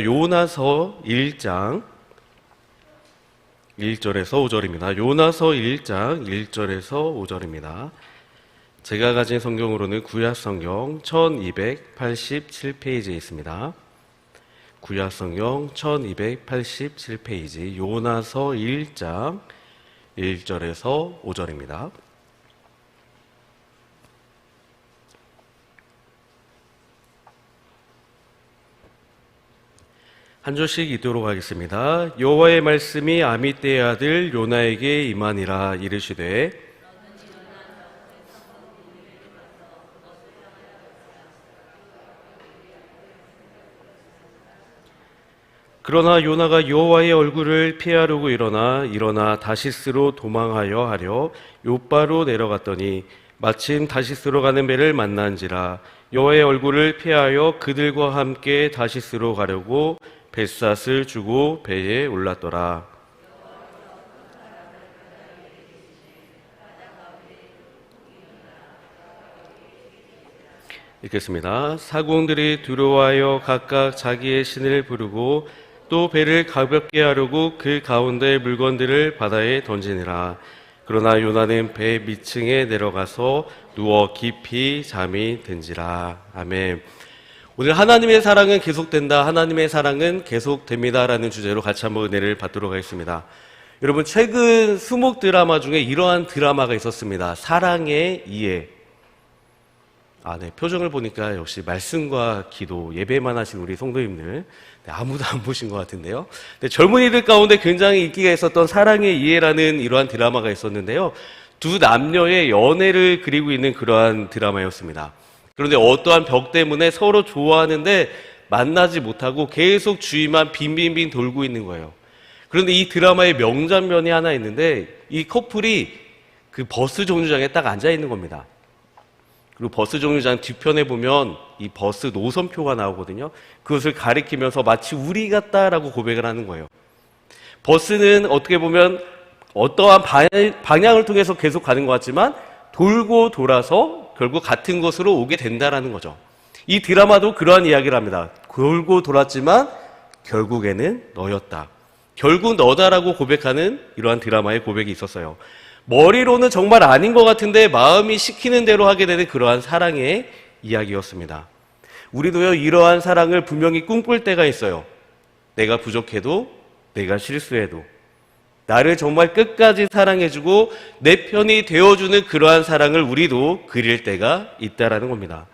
요나서 1장 1절에서 5절입니다. 요나서 1장 1절에서 5절입니다. 제가 가진 성경으로는 구약성경 1287페이지에 있습니다. 구약성경 1287페이지 요나서 1장 1절에서 5절입니다. 한 절씩 읽도록 하겠습니다. 여호와의 말씀이 아미떼의 아들 요나에게 임하니라. 이르시되 그러나 요나가 여호와의 얼굴을 피하려고 일어나 다시스로 도망하여 하려 요바로 내려갔더니 마침 다시스로 가는 배를 만난지라. 여호와의 얼굴을 피하여 그들과 함께 다시스로 가려고 뱃삿을 주고 배에 올랐더라. 읽겠습니다. 사공들이 두려워하여 각각 자기의 신을 부르고 또 배를 가볍게 하려고 그 가운데 물건들을 바다에 던지니라. 그러나 요나는 배 밑층에 내려가서 누워 깊이 잠이 든지라. 아멘. 오늘 하나님의 사랑은 계속된다, 하나님의 사랑은 계속됩니다 라는 주제로 같이 한번 은혜를 받도록 하겠습니다. 여러분, 최근 수목 드라마 중에 이러한 드라마가 있었습니다. 사랑의 이해. 네, 표정을 보니까 역시 말씀과 기도, 예배만 하신 우리 성도님들, 아무도 안 보신 것 같은데요. 젊은이들 가운데 굉장히 인기가 있었던 사랑의 이해라는 이러한 드라마가 있었는데요. 두 남녀의 연애를 그리고 있는 그러한 드라마였습니다. 그런데 어떠한 벽 때문에 서로 좋아하는데 만나지 못하고 계속 주위만 빙빙빙 돌고 있는 거예요. 그런데 이 드라마의 명장면이 하나 있는데 이 커플이 그 버스 정류장에 딱 앉아 있는 겁니다. 그리고 버스 정류장 뒤편에 보면 이 버스 노선표가 나오거든요. 그것을 가리키면서 마치 우리 같다라고 고백을 하는 거예요. 버스는 어떻게 보면 어떠한 방향을 통해서 계속 가는 것 같지만 돌고 돌아서 결국 같은 곳으로 오게 된다라는 거죠. 이 드라마도 그러한 이야기를 합니다. 돌고 돌았지만 결국에는 너였다. 결국 너다라고 고백하는 이러한 드라마의 고백이 있었어요. 머리로는 정말 아닌 것 같은데 마음이 시키는 대로 하게 되는 그러한 사랑의 이야기였습니다. 우리도요, 이러한 사랑을 분명히 꿈꿀 때가 있어요. 내가 부족해도, 내가 실수해도 나를 정말 끝까지 사랑해주고 내 편이 되어주는 그러한 사랑을 우리도 그릴 때가 있다라는 겁니다.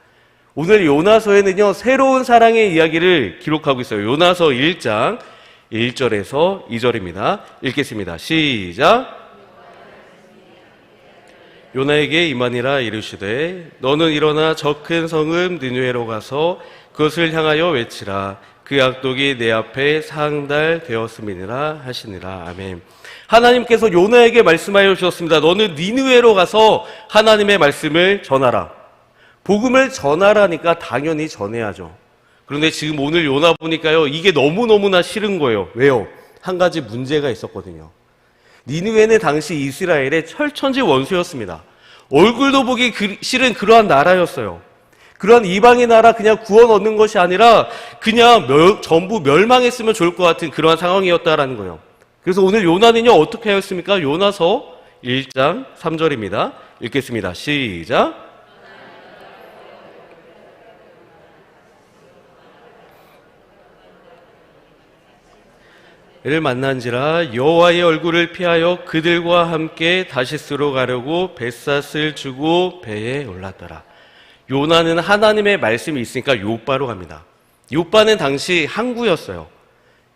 오늘 요나서에는요, 새로운 사랑의 이야기를 기록하고 있어요. 요나서 1장 1절에서 2절입니다. 읽겠습니다. 시작. 요나에게 임하니라. 이르시되 너는 일어나 저 큰 성읍 느느웨로 가서 그것을 향하여 외치라. 그 악독이 내 앞에 상달되었음이니라 하시니라. 아멘. 하나님께서 요나에게 말씀하여 주셨습니다. 너는 니느웨로 가서 하나님의 말씀을 전하라. 복음을 전하라니까 당연히 전해야죠. 그런데 지금 오늘 요나 보니까요, 이게 너무너무나 싫은 거예요. 왜요? 한 가지 문제가 있었거든요. 니느웨는 당시 이스라엘의 철천지 원수였습니다. 얼굴도 보기 싫은 그러한 나라였어요. 그러한 이방의 나라 그냥 구원 얻는 것이 아니라 그냥 전부 멸망했으면 좋을 것 같은 그러한 상황이었다라는 거예요. 그래서 오늘 요나는요, 어떻게 하였습니까? 요나서 1장 3절입니다. 읽겠습니다. 시작. 를 만난지라. 여호와의 얼굴을 피하여 그들과 함께 다시스로 가려고 뱃삿을 주고 배에 올랐더라. 요나는 하나님의 말씀이 있으니까 요바로 갑니다. 요바는 당시 항구였어요.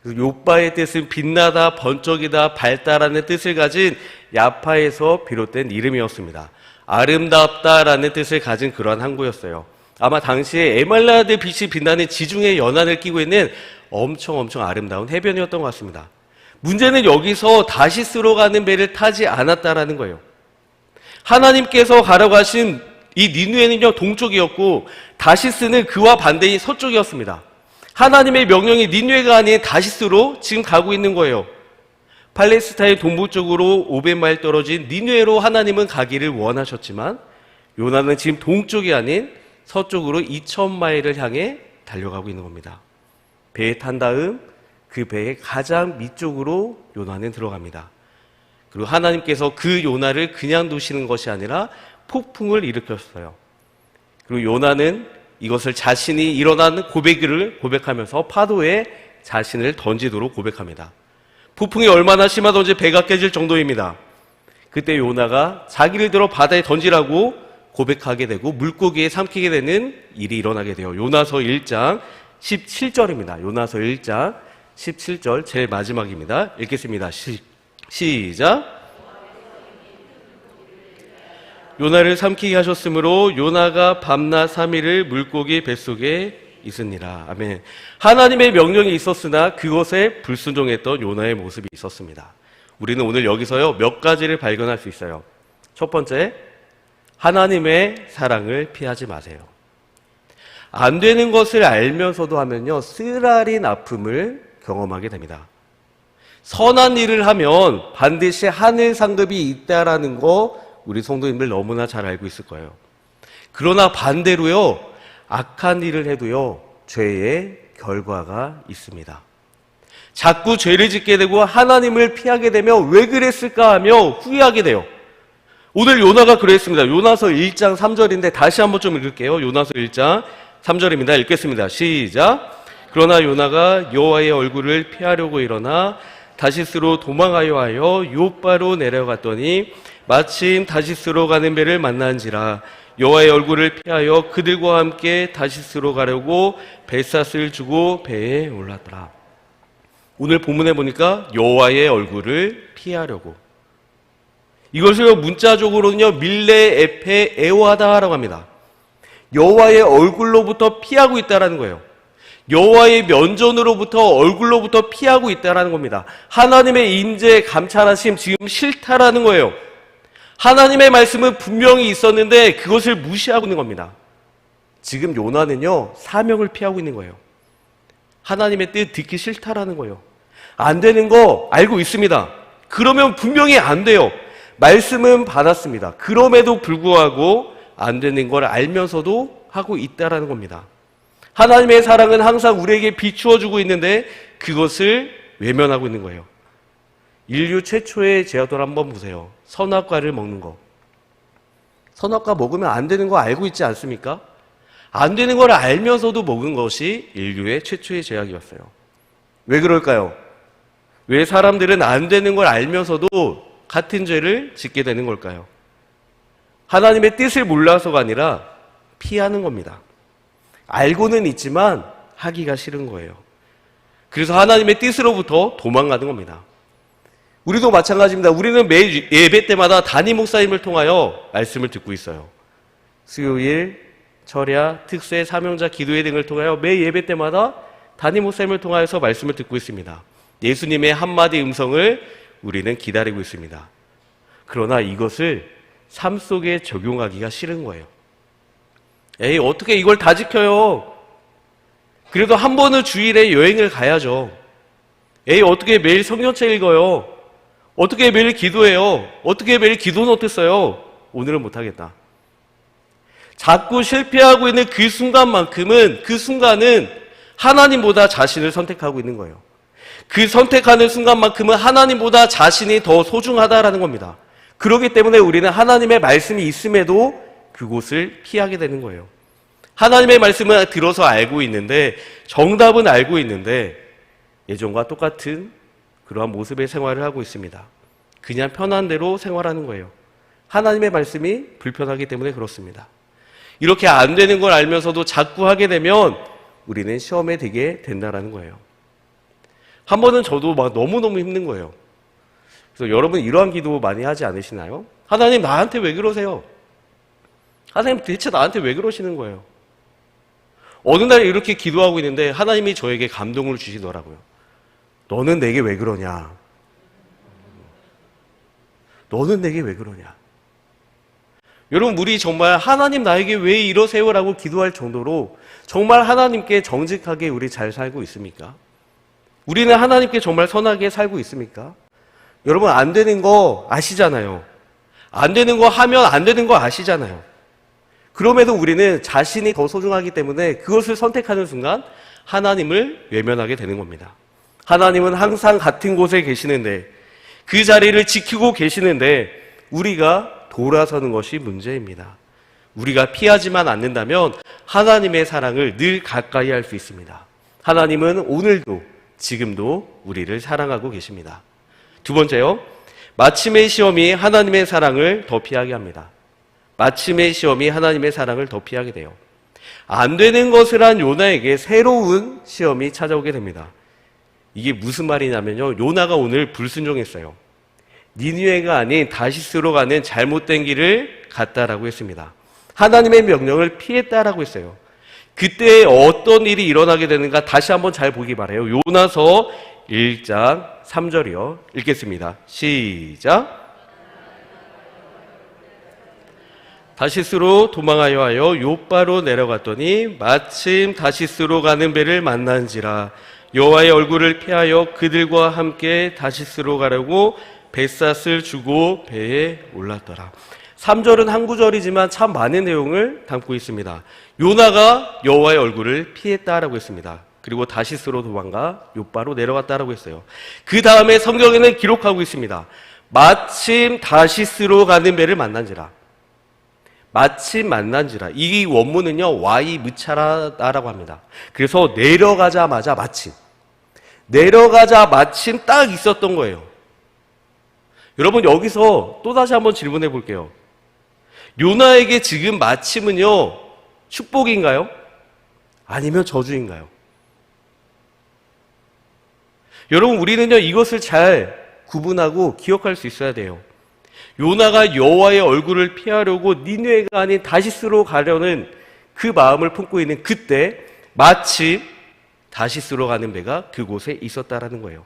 요바의 뜻은 빛나다, 번쩍이다, 밝다라는 뜻을 가진 야파에서 비롯된 이름이었습니다. 아름답다라는 뜻을 가진 그러한 항구였어요. 아마 당시에 에말라드 빛이 빛나는 지중해 연안을 끼고 있는 엄청 아름다운 해변이었던 것 같습니다. 문제는 여기서 다시스로 가는 배를 타지 않았다라는 거예요. 하나님께서 가라고 하신 이 니느웨는요, 동쪽이었고 다시스는 그와 반대인 서쪽이었습니다. 하나님의 명령이 니느웨가 아닌 다시스로 지금 가고 있는 거예요. 팔레스타인 동북쪽으로 500마일 떨어진 니느웨로 하나님은 가기를 원하셨지만 요나는 지금 동쪽이 아닌 서쪽으로 2000마일을 향해 달려가고 있는 겁니다. 배에 탄 다음 그 배의 가장 밑쪽으로 요나는 들어갑니다. 그리고 하나님께서 그 요나를 그냥 두시는 것이 아니라 폭풍을 일으켰어요. 그리고 요나는 이것을 자신이 일어난 고백을 고백하면서 파도에 자신을 던지도록 고백합니다. 폭풍이 얼마나 심하던지 배가 깨질 정도입니다. 그때 요나가 자기를 들어 바다에 던지라고 고백하게 되고 물고기에 삼키게 되는 일이 일어나게 돼요. 요나서 1장 17절입니다. 요나서 1장 17절 제일 마지막입니다. 읽겠습니다. 시작. 요나를 삼키게 하셨으므로 요나가 밤낮 3일을 물고기 뱃속에 있으니라. 아멘. 하나님의 명령이 있었으나 그것에 불순종했던 요나의 모습이 있었습니다. 우리는 오늘 여기서요 몇 가지를 발견할 수 있어요. 첫 번째, 하나님의 사랑을 피하지 마세요. 안 되는 것을 알면서도 하면요 쓰라린 아픔을 경험하게 됩니다. 선한 일을 하면 반드시 하늘 상급이 있다라는 거 우리 성도님들 너무나 잘 알고 있을 거예요. 그러나 반대로요 악한 일을 해도요 죄의 결과가 있습니다. 자꾸 죄를 짓게 되고 하나님을 피하게 되면 왜 그랬을까 하며 후회하게 돼요. 오늘 요나가 그랬습니다. 요나서 1장 3절인데 다시 한번 좀 읽을게요. 요나서 1장 3절입니다. 읽겠습니다. 시작. 그러나 요나가 여호와의 얼굴을 피하려고 일어나 다시스로 도망하여 하여 요바로 내려갔더니 마침 다시스로 가는 배를 만난지라. 여호와의 얼굴을 피하여 그들과 함께 다시스로 가려고 뱃삿을 주고 배에 올랐더라. 오늘 본문에 보니까 여호와의 얼굴을 피하려고, 이것을 문자적으로는요 밀레 에페 에오하다라고 합니다. 여호와의 얼굴로부터 피하고 있다라는 거예요. 여호와의 면전으로부터 얼굴로부터 피하고 있다라는 겁니다. 하나님의 임재 감찰하심 지금 싫다라는 거예요. 하나님의 말씀은 분명히 있었는데 그것을 무시하고 있는 겁니다. 지금 요나는요 사명을 피하고 있는 거예요. 하나님의 뜻 듣기 싫다라는 거예요. 안 되는 거 알고 있습니다. 그러면 분명히 안 돼요. 말씀은 받았습니다. 그럼에도 불구하고 안 되는 걸 알면서도 하고 있다라는 겁니다. 하나님의 사랑은 항상 우리에게 비추어주고 있는데 그것을 외면하고 있는 거예요. 인류 최초의 제아도를 한번 보세요. 선악과를 먹는 거. 선악과 먹으면 안 되는 거 알고 있지 않습니까? 안 되는 걸 알면서도 먹은 것이 인류의 최초의 죄악이었어요. 왜 그럴까요? 왜 사람들은 안 되는 걸 알면서도 같은 죄를 짓게 되는 걸까요? 하나님의 뜻을 몰라서가 아니라 피하는 겁니다. 알고는 있지만 하기가 싫은 거예요. 그래서 하나님의 뜻으로부터 도망가는 겁니다. 우리도 마찬가지입니다. 우리는 매 예배 때마다 담임 목사님을 통하여 말씀을 듣고 있어요. 수요일, 철야, 특세, 사명자, 기도회 등을 통하여 매 예배 때마다 담임 목사님을 통하여서 말씀을 듣고 있습니다. 예수님의 한마디 음성을 우리는 기다리고 있습니다. 그러나 이것을 삶 속에 적용하기가 싫은 거예요. 에이, 어떻게 이걸 다 지켜요? 그래도 한 번은 주일에 여행을 가야죠. 에이, 어떻게 매일 성경책 읽어요? 어떻게 매일 기도해요? 어떻게 매일 기도 노트 써요? 오늘은 못하겠다. 자꾸 실패하고 있는 그 순간만큼은, 그 순간은 하나님보다 자신을 선택하고 있는 거예요. 그 선택하는 순간만큼은 하나님보다 자신이 더 소중하다라는 겁니다. 그렇기 때문에 우리는 하나님의 말씀이 있음에도 그곳을 피하게 되는 거예요. 하나님의 말씀은 들어서 알고 있는데, 정답은 알고 있는데 예전과 똑같은 그러한 모습의 생활을 하고 있습니다. 그냥 편한 대로 생활하는 거예요. 하나님의 말씀이 불편하기 때문에 그렇습니다. 이렇게 안 되는 걸 알면서도 자꾸 하게 되면 우리는 시험에 들게 된다라는 거예요. 한 번은 저도 막 너무너무 힘든 거예요. 그래서 여러분 이러한 기도 많이 하지 않으시나요? 하나님 나한테 왜 그러세요? 하나님 대체 나한테 왜 그러시는 거예요? 어느 날 이렇게 기도하고 있는데 하나님이 저에게 감동을 주시더라고요. 너는 내게 왜 그러냐? 너는 내게 왜 그러냐? 여러분 우리 정말 하나님 나에게 왜 이러세요라고 기도할 정도로 정말 하나님께 정직하게 우리 잘 살고 있습니까? 우리는 하나님께 정말 선하게 살고 있습니까? 여러분 안 되는 거 아시잖아요. 안 되는 거 하면 안 되는 거 아시잖아요. 그럼에도 우리는 자신이 더 소중하기 때문에 그것을 선택하는 순간 하나님을 외면하게 되는 겁니다. 하나님은 항상 같은 곳에 계시는데, 그 자리를 지키고 계시는데 우리가 돌아서는 것이 문제입니다. 우리가 피하지만 않는다면 하나님의 사랑을 늘 가까이 할 수 있습니다. 하나님은 오늘도 지금도 우리를 사랑하고 계십니다. 두 번째요, 마침의 시험이 하나님의 사랑을 더 피하게 합니다. 마침의 시험이 하나님의 사랑을 더 피하게 돼요. 안 되는 것을 한 요나에게 새로운 시험이 찾아오게 됩니다. 이게 무슨 말이냐면요, 요나가 오늘 불순종했어요. 니느웨가 아닌 다시스로 가는 잘못된 길을 갔다라고 했습니다. 하나님의 명령을 피했다라고 했어요. 그때 어떤 일이 일어나게 되는가 다시 한번 잘 보기 바라요. 요나서 1장 3절이요. 읽겠습니다. 시작. 다시스로 도망하여 하여 요바로 내려갔더니 마침 다시스로 가는 배를 만난지라. 여호와의 얼굴을 피하여 그들과 함께 다시스로 가려고 뱃삿을 주고 배에 올랐더라. 3절은 한 구절이지만 참 많은 내용을 담고 있습니다. 요나가 여호와의 얼굴을 피했다라고 했습니다. 그리고 다시스로 도망가 요바로 내려갔다라고 했어요. 그 다음에 성경에는 기록하고 있습니다. 마침 다시스로 가는 배를 만난지라. 마침 만난지라. 이 원문은요, 와이 무차라다라고 합니다. 그래서 내려가자마자 마침 딱 있었던 거예요. 여러분, 여기서 또다시 한번 질문해 볼게요. 요나에게 지금 마침은요, 축복인가요? 아니면 저주인가요? 여러분, 우리는요, 이것을 잘 구분하고 기억할 수 있어야 돼요. 요나가 여호와의 얼굴을 피하려고 니느웨가 아닌 다시스로 가려는 그 마음을 품고 있는 그때 마침 다시스로 가는 배가 그곳에 있었다라는 거예요.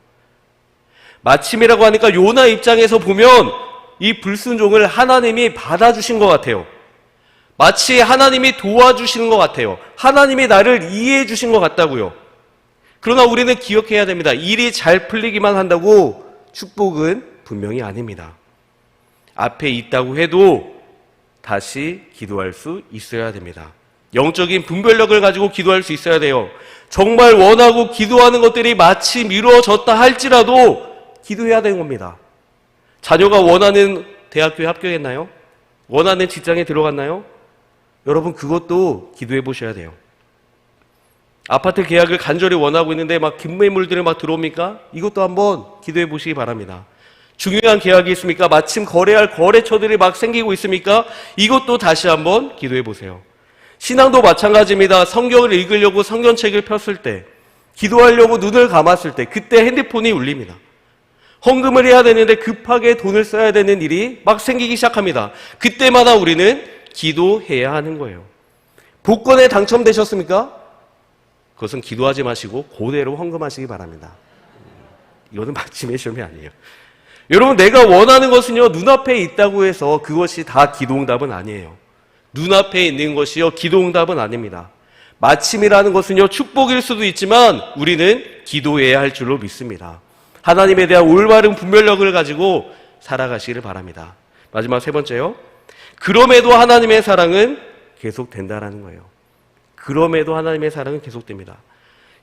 마침이라고 하니까 요나 입장에서 보면 이 불순종을 하나님이 받아주신 것 같아요. 마치 하나님이 도와주시는 것 같아요. 하나님이 나를 이해해 주신 것 같다고요. 그러나 우리는 기억해야 됩니다. 일이 잘 풀리기만 한다고 축복은 분명히 아닙니다. 앞에 있다고 해도 다시 기도할 수 있어야 됩니다. 영적인 분별력을 가지고 기도할 수 있어야 돼요. 정말 원하고 기도하는 것들이 마치 미루어졌다 할지라도 기도해야 되는 겁니다. 자녀가 원하는 대학교에 합격했나요? 원하는 직장에 들어갔나요? 여러분, 그것도 기도해 보셔야 돼요. 아파트 계약을 간절히 원하고 있는데 막 긴매물들이 막 들어옵니까? 이것도 한번 기도해 보시기 바랍니다. 중요한 계약이 있습니까? 마침 거래할 거래처들이 막 생기고 있습니까? 이것도 다시 한번 기도해 보세요. 신앙도 마찬가지입니다. 성경을 읽으려고 성경책을 폈을 때, 기도하려고 눈을 감았을 때, 그때 핸드폰이 울립니다. 헌금을 해야 되는데 급하게 돈을 써야 되는 일이 막 생기기 시작합니다. 그때마다 우리는 기도해야 하는 거예요. 복권에 당첨되셨습니까? 그것은 기도하지 마시고 그대로 헌금하시기 바랍니다. 이거는 마침의 시험이 아니에요. 여러분, 내가 원하는 것은요, 눈앞에 있다고 해서 그것이 다 기도응답은 아니에요. 눈앞에 있는 것이요, 기도응답은 아닙니다. 마침이라는 것은요, 축복일 수도 있지만 우리는 기도해야 할 줄로 믿습니다. 하나님에 대한 올바른 분별력을 가지고 살아가시기를 바랍니다. 마지막 세 번째요. 그럼에도 하나님의 사랑은 계속된다라는 거예요. 그럼에도 하나님의 사랑은 계속됩니다.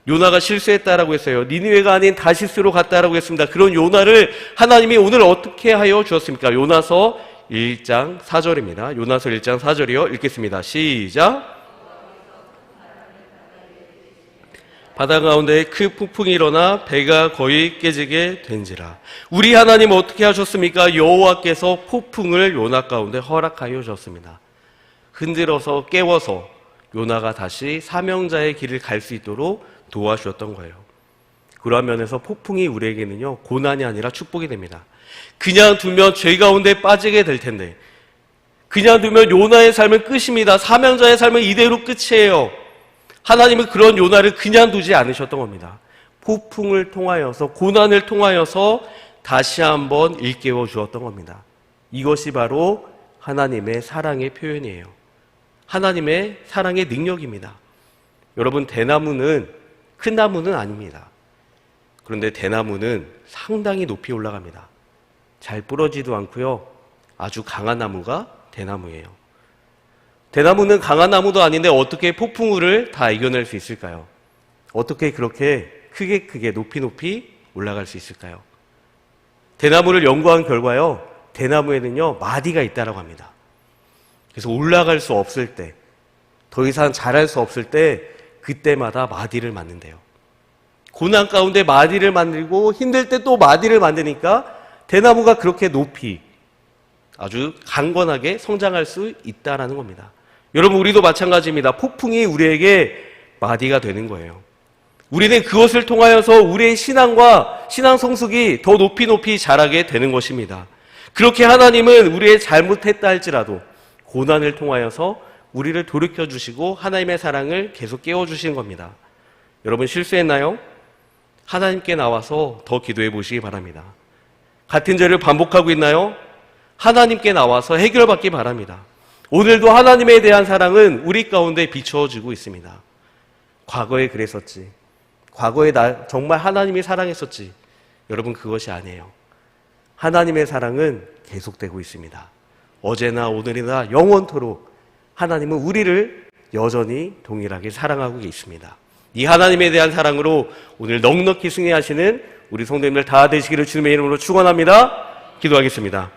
요나가 실수했다라고 했어요. 니느웨가 아닌 다시스로 갔다라고 했습니다. 그런 요나를 하나님이 오늘 어떻게 하여 주었습니까? 요나서 1장 4절입니다. 요나서 1장 4절이요. 읽겠습니다. 시작. 바다 가운데 큰 폭풍이 일어나 배가 거의 깨지게 된지라. 우리 하나님 어떻게 하셨습니까? 여호와께서 폭풍을 요나 가운데 허락하여 주셨습니다. 흔들어서 깨워서 요나가 다시 사명자의 길을 갈 수 있도록 도와주셨던 거예요. 그러한 면에서 폭풍이 우리에게는요, 고난이 아니라 축복이 됩니다. 그냥 두면 죄 가운데 빠지게 될 텐데, 그냥 두면 요나의 삶은 끝입니다. 사명자의 삶은 이대로 끝이에요. 하나님은 그런 요나를 그냥 두지 않으셨던 겁니다. 폭풍을 통하여서, 고난을 통하여서 다시 한번 일깨워 주었던 겁니다. 이것이 바로 하나님의 사랑의 표현이에요. 하나님의 사랑의 능력입니다. 여러분, 대나무는 큰 나무는 아닙니다. 그런데 대나무는 상당히 높이 올라갑니다. 잘 부러지도 않고요, 아주 강한 나무가 대나무예요. 대나무는 강한 나무도 아닌데 어떻게 폭풍우를 다 이겨낼 수 있을까요? 어떻게 그렇게 크게 높이 올라갈 수 있을까요? 대나무를 연구한 결과요, 대나무에는요 마디가 있다라고 합니다. 그래서 올라갈 수 없을 때, 더 이상 자랄 수 없을 때 그때마다 마디를 만든대요. 고난 가운데 마디를 만들고 힘들 때 또 마디를 만드니까 대나무가 그렇게 높이 아주 강건하게 성장할 수 있다라는 겁니다. 여러분, 우리도 마찬가지입니다. 폭풍이 우리에게 마디가 되는 거예요. 우리는 그것을 통하여서 우리의 신앙과 신앙 성숙이 더 높이 자라게 되는 것입니다. 그렇게 하나님은 우리의 잘못했다 할지라도 고난을 통하여서 우리를 돌이켜주시고 하나님의 사랑을 계속 깨워주시는 겁니다. 여러분, 실수했나요? 하나님께 나와서 더 기도해 보시기 바랍니다. 같은 죄를 반복하고 있나요? 하나님께 나와서 해결받기 바랍니다. 오늘도 하나님에 대한 사랑은 우리 가운데 비추어지고 있습니다. 과거에 그랬었지, 과거에 나 정말 하나님이 사랑했었지. 여러분, 그것이 아니에요. 하나님의 사랑은 계속되고 있습니다. 어제나 오늘이나 영원토록 하나님은 우리를 여전히 동일하게 사랑하고 계십니다. 이 하나님에 대한 사랑으로 오늘 넉넉히 승리하시는 우리 성도님들 다 되시기를 주님의 이름으로 축원합니다. 기도하겠습니다.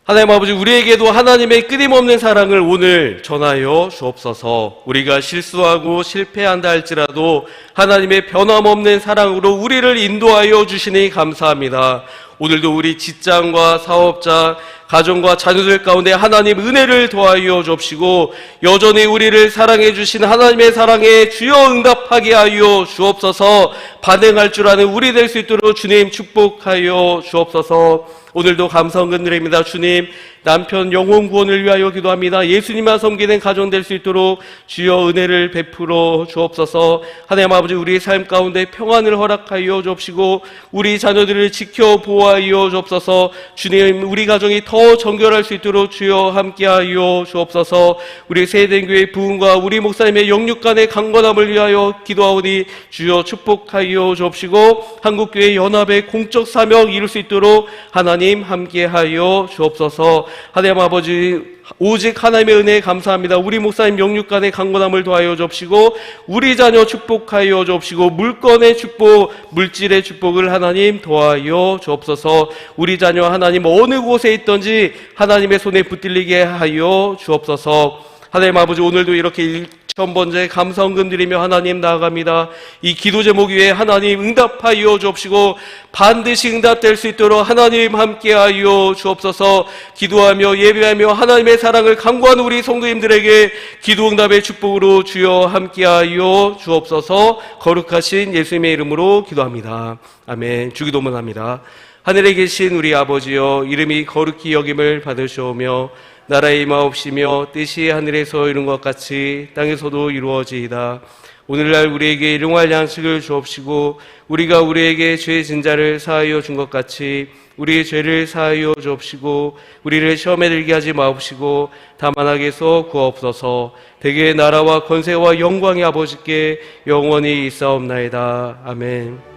하나님 아버지, 우리에게도 하나님의 끊임없는 사랑을 오늘 전하여 주옵소서. 우리가 실수하고 실패한다 할지라도 하나님의 변함없는 사랑으로 우리를 인도하여 주시니 감사합니다. 오늘도 우리 직장과 사업자, 가정과 자녀들 가운데 하나님 은혜를 더하여 주옵시고 여전히 우리를 사랑해 주신 하나님의 사랑에 주여 응답하게 하여 주옵소서. 반응할 줄 아는 우리 될 수 있도록 주님 축복하여 주옵소서. 오늘도 감사헌금 드립니다. 주님, 남편 영혼 구원을 위하여 기도합니다. 예수님만 섬기는 가정 될 수 있도록 주여 은혜를 베풀어 주옵소서. 하나님 아버지, 우리의 삶 가운데 평안을 허락하여 주옵시고 우리 자녀들을 지켜 보호하여 주옵소서. 주님, 우리 가정이 더 정결할 수 있도록 주여 함께하여 주옵소서. 우리 세대교회 부흥과 우리 목사님의 영육 간의 강건함을 위하여 기도하오니 주여 축복하여 주옵시고 한국교회 연합의 공적 사명 이룰 수 있도록 하나님 함께하여 주옵소서. 하나님 아버지, 오직 하나님의 은혜에 감사합니다. 우리 목사님 영육 간의 강건함을 더하여 주옵시고 우리 자녀 축복하여 주옵시고 물건의 축복, 물질의 축복을 하나님 더하여 주옵소서. 우리 자녀 하나님 어느 곳에 있든지 하나님의 손에 붙들리게 하여 주옵소서. 하나님 아버지, 오늘도 이렇게 1000번째 감사헌금 드리며 하나님 나아갑니다. 이 기도 제목 위에 하나님 응답하여 주옵시고 반드시 응답될 수 있도록 하나님 함께하여 주옵소서. 기도하며 예배하며 하나님의 사랑을 간구하는 우리 성도님들에게 기도 응답의 축복으로 주여 함께하여 주옵소서. 거룩하신 예수님의 이름으로 기도합니다. 아멘. 주기도문 합니다. 하늘에 계신 우리 아버지여, 이름이 거룩히 여김을 받으시오며 나라의 임하옵시며 뜻이 하늘에서 이룬 것 같이 땅에서도 이루어지이다. 오늘날 우리에게 일용할 양식을 주옵시고 우리가 우리에게 죄의 진자를 사하여 준 것 같이 우리의 죄를 사하여 주옵시고 우리를 시험에 들게 하지 마옵시고 다만 악에서 구하옵소서. 대개 나라와 권세와 영광이 아버지께 영원히 있사옵나이다. 아멘.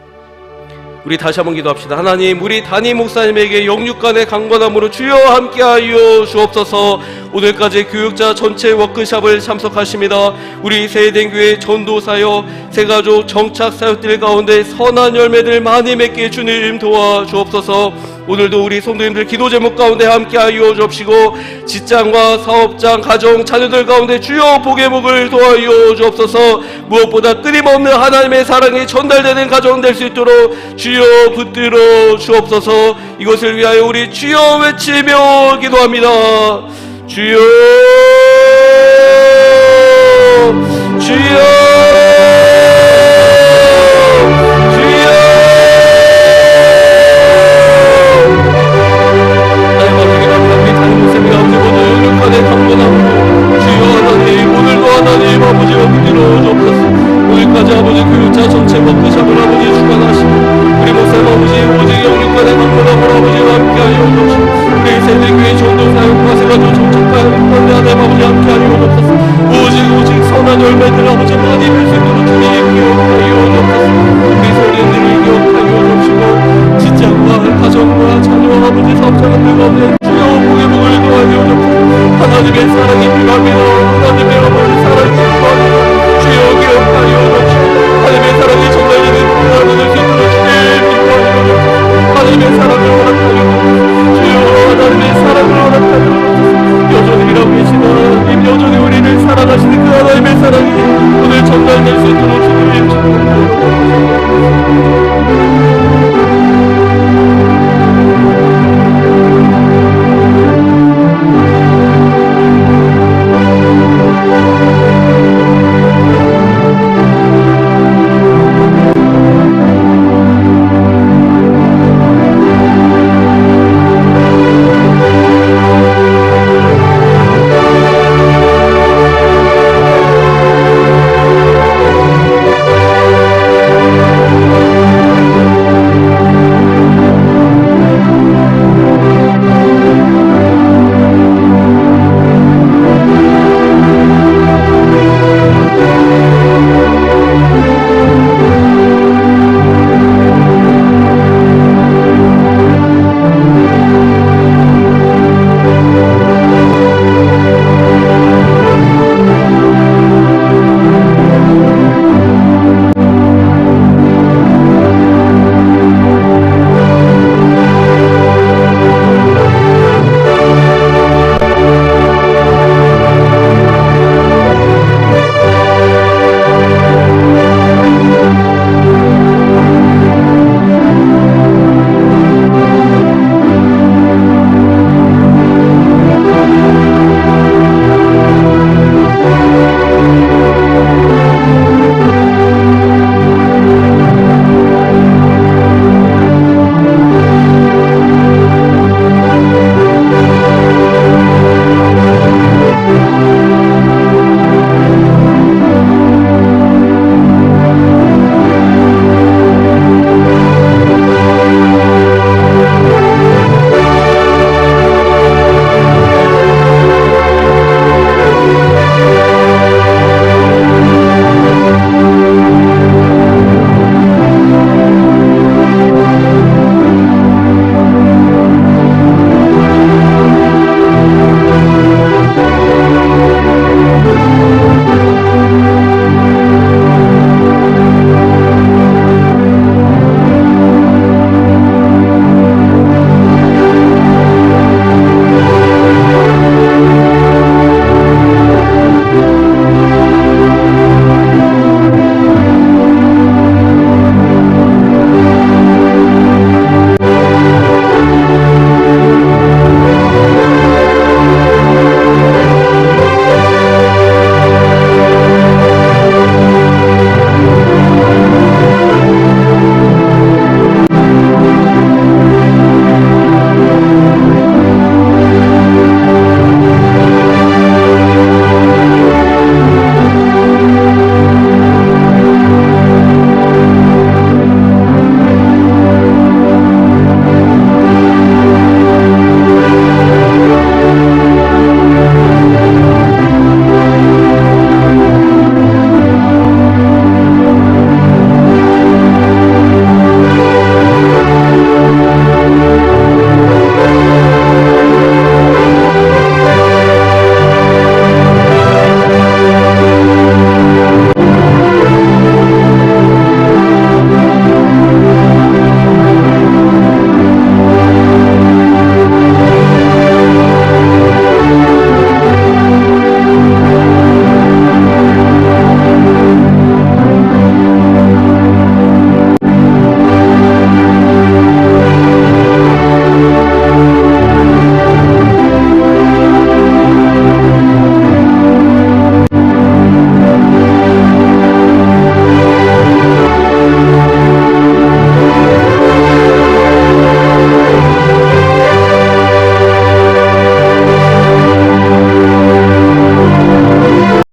우리 다시 한번 기도합시다. 하나님, 우리 담임 목사님에게 영육간의 강건함으로 주여 함께하여 주옵소서. 오늘까지 교육자 전체 워크숍을 참석하십니다. 우리 세대교회 전도사역, 세가족 정착 사역들 가운데 선한 열매들 많이 맺게 주님 도와주옵소서. 오늘도 우리 성도님들 기도 제목 가운데 함께하여 주옵시고 직장과 사업장, 가정, 자녀들 가운데 주여 복의 복을 도와여 주옵소서. 무엇보다 끊임없는 하나님의 사랑이 전달되는 가정 될 수 있도록 주여 붙들어 주옵소서. 이것을 위하여 우리 주여 외치며 기도합니다. 주여, 주여, 하나님 아버지와 붙들어 주옵소서. 오늘까지 아버지 교육자 전체 워크숍을 아버지 주관하시고 우리 목사님 아버지 오직 영육간의 강건함을 아버지와 함께하여 주옵시고 우리 세대교회 전도사역과 세가족 정착하는 건대 하나님 아버지 함께하여 주옵소서. 오직 선한 열매들 아버지 많이 볼 수 있도록 주님 기억하여 주옵소서. 우리 성도님들을 기억하여 주옵시고 직장과 가정과 자녀 아버지 사업자들 가운데 주여 복의 복을 도와주옵소서. 하나님의 사랑이 필요합니다. 하나님의 아버지 사랑이 필요합니다. 그 모습을